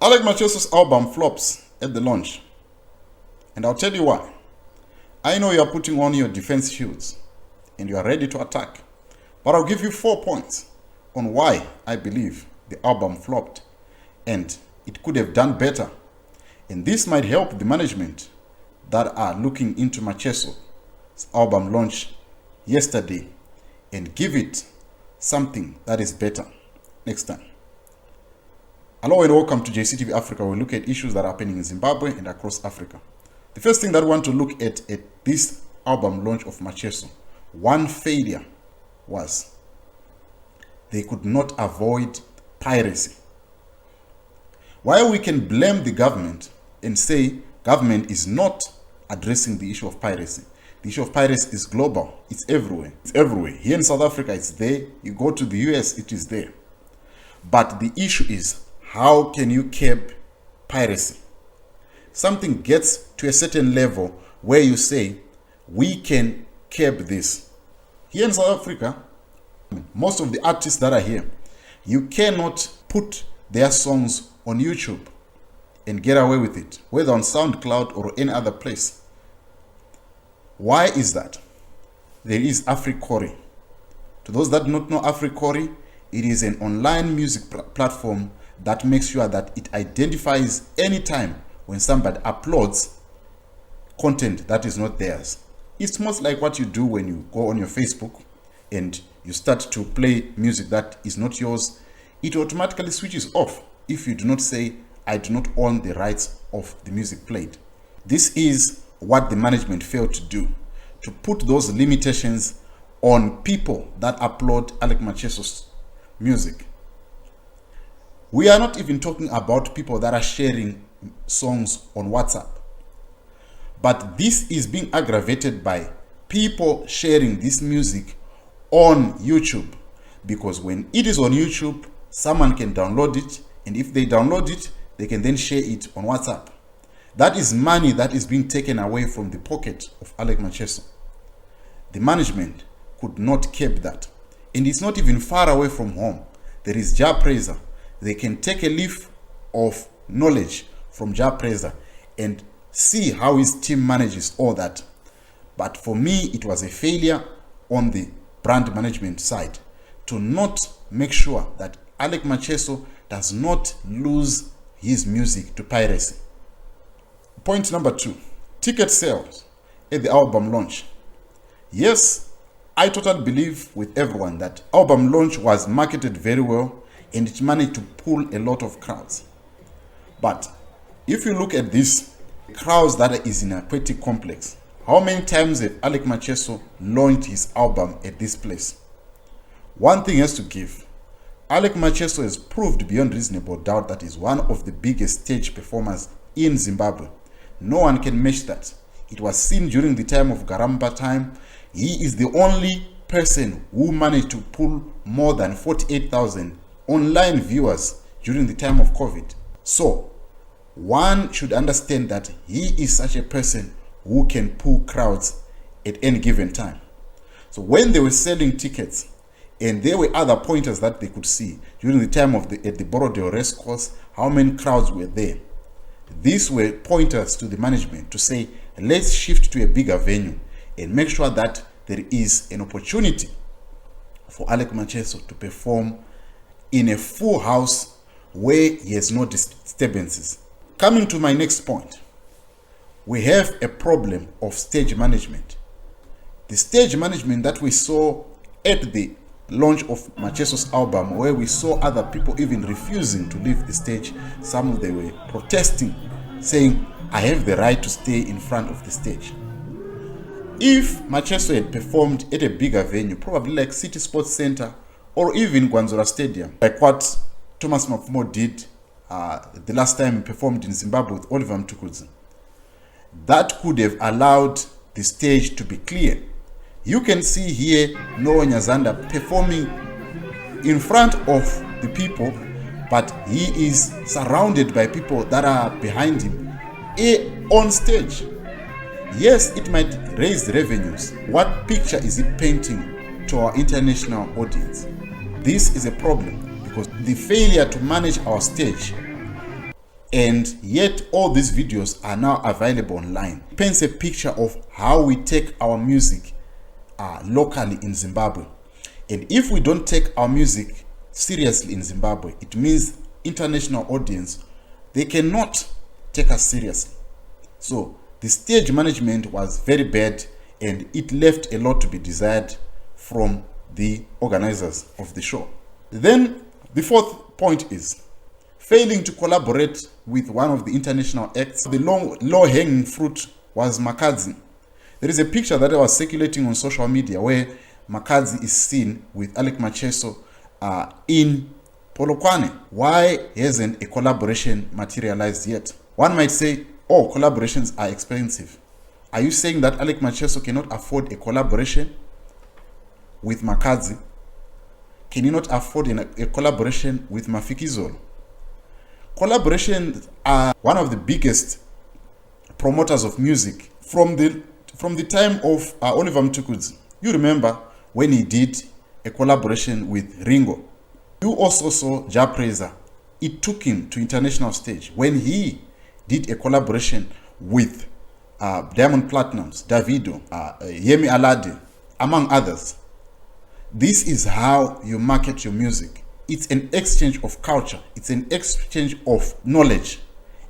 Alick Macheso's album flops at the launch. And I'll tell you why. I know you are putting on your defense shields and you are ready to attack. But I'll give you 4 points on why I believe the album flopped and it could have done better. And this might help the management that are looking into Macheso's album launch yesterday and give it something that is better next time. Hello and welcome to JCTV Africa. We look at issues that are happening in Zimbabwe and across Africa. The first thing that we want to look at this album launch of Macheso, one failure was they could not avoid piracy. While we can blame the government and say government is not addressing the issue of piracy, the issue of piracy is global. It's everywhere. It's everywhere. Here in South Africa, it's there. You go to the US, it is there. But the issue is, how can you curb piracy? Something gets to a certain level where you say, we can curb this. Here in South Africa, most of the artists that are here, you cannot put their songs on YouTube and get away with it, whether on SoundCloud or any other place. Why is that? There is Africori. To those that do not know Africori, it is an online music platform that makes sure that it identifies any time when somebody uploads content that is not theirs. It's most like what you do when you go on your Facebook and you start to play music that is not yours. It automatically switches off if you do not say, I do not own the rights of the music played. This is what the management failed to do, to put those limitations on people that upload Alick Macheso's music. We are not even talking about people that are sharing songs on WhatsApp. But this is being aggravated by people sharing this music on YouTube. Because when it is on YouTube, someone can download it. And if they download it, they can then share it on WhatsApp. That is money that is being taken away from the pocket of Alick Macheso. The management could not keep that. And it's not even far away from home. There is Jah Praiser. They can take a leaf of knowledge from Jah Praiser and see how his team manages all that. But for me, it was a failure on the brand management side to not make sure that Alick Macheso does not lose his music to piracy. Point number 2, ticket sales at the album launch. Yes, I totally believe with everyone that album launch was marketed very well and it managed to pull a lot of crowds. But if you look at this crowds that is in a Aquatic complex, how many times have Alick Macheso launched his album at this place? One thing has to give. Alick Macheso has proved beyond reasonable doubt that he's one of the biggest stage performers in Zimbabwe. No one can match that. It was seen during the time of Garamba time. He is the only person who managed to pull more than 48,000 online viewers during the time of COVID. So, one should understand that he is such a person who can pull crowds at any given time. So when they were selling tickets, and there were other pointers that they could see during the time of at the Borodale race course, how many crowds were there. These were pointers to the management to say, let's shift to a bigger venue and make sure that there is an opportunity for Alick Macheso to perform in a full house where he has no disturbances. Coming to my next point, we have a problem of stage management. The stage management that we saw at the launch of Macheso's album, where we saw other people even refusing to leave the stage. Some of them were protesting, saying, I have the right to stay in front of the stage. If Macheso had performed at a bigger venue, probably like City Sports Center or even Gwanzora Stadium, like what Thomas Mapfumo did the last time he performed in Zimbabwe with Oliver Mtukudzi, that could have allowed the stage to be clear. You can see here Noah Nyazanda performing in front of the people, but he is surrounded by people that are behind him on stage. Yes, it might raise revenues. What picture is it painting to our international audience? This is a problem because the failure to manage our stage And yet all these videos are now available online. It paints a picture of how we take our music locally in Zimbabwe. And if we don't take our music seriously in Zimbabwe, it means international audience, they cannot take us seriously. So the stage management was very bad, and it left a lot to be desired from the organizers of the show. Then the fourth point is failing to collaborate with one of the international acts. The low-hanging fruit was Macheso. There is a picture that was circulating on social media where Macheso is seen with Alick Macheso in Polokwane. Why hasn't a collaboration materialized yet? One might say, oh, collaborations are expensive. Are you saying that Alick Macheso cannot afford a collaboration with Macheso? Can you not afford a collaboration with Mafikizolo? Collaborations are one of the biggest promoters of music from the time of Oliver Mtukudzi. You remember when he did a collaboration with Ringo. You also saw Japreza. It took him to international stage when he did a collaboration with Diamond Platnumz, Davido, Yemi Alade, among others. This is how you market your music. It's an exchange of culture. It's an exchange of knowledge.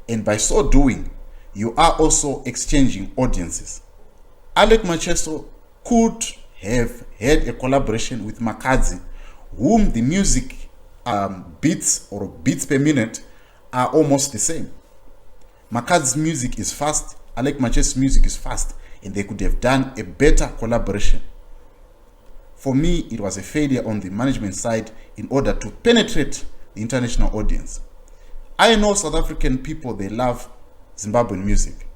And by so doing, you are also exchanging audiences. Alick Macheso could have had a collaboration with Macheso, whom the music beats per minute are almost the same. Macheso's music is fast, Alick Macheso's music is fast, and they could have done a better collaboration. For me, it was a failure on the management side in order to penetrate the international audience. I know South African people, they love Zimbabwean music.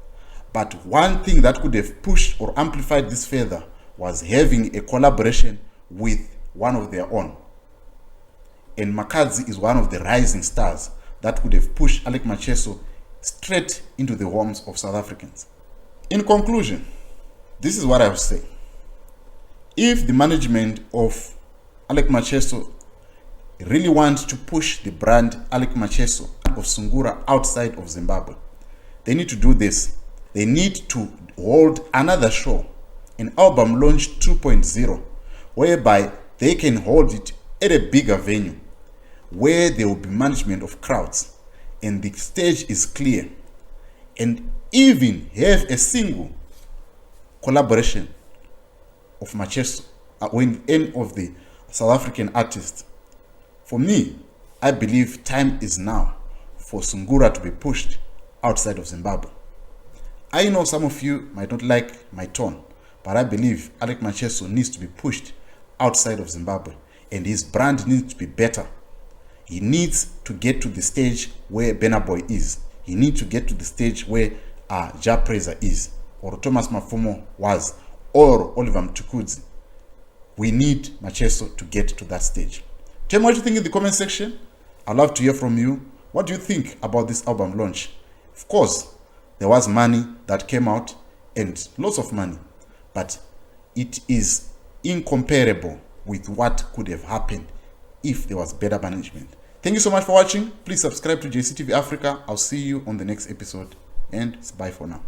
But one thing that could have pushed or amplified this further was having a collaboration with one of their own. And Macheso is one of the rising stars that could have pushed Alick Macheso straight into the homes of South Africans. In conclusion, this is what I would say. If the management of Alick Macheso really wants to push the brand Alick Macheso of Sungura outside of Zimbabwe, they need to do this. They need to hold another show, an album launch 2.0, whereby they can hold it at a bigger venue, where there will be management of crowds, and the stage is clear, and even have a single collaboration of Macheso with any of the South African artists. For me, I believe time is now for Sungura to be pushed outside of Zimbabwe. I know some of you might not like my tone, but I believe Alick Macheso needs to be pushed outside of Zimbabwe, and his brand needs to be better. He needs to get to the stage where Burna Boy is. He needs to get to the stage where Japreza is, or Thomas Mafumo was, or Oliver Mtukudzi. We need Macheso to get to that stage. Tell me what you think in the comment section. I'd love to hear from you. What do you think about this album launch? Of course, there was money that came out, and lots of money, but it is incomparable with what could have happened if there was better management. Thank you so much for watching. Please subscribe to JCTV Africa. I'll see you on the next episode, and bye for now.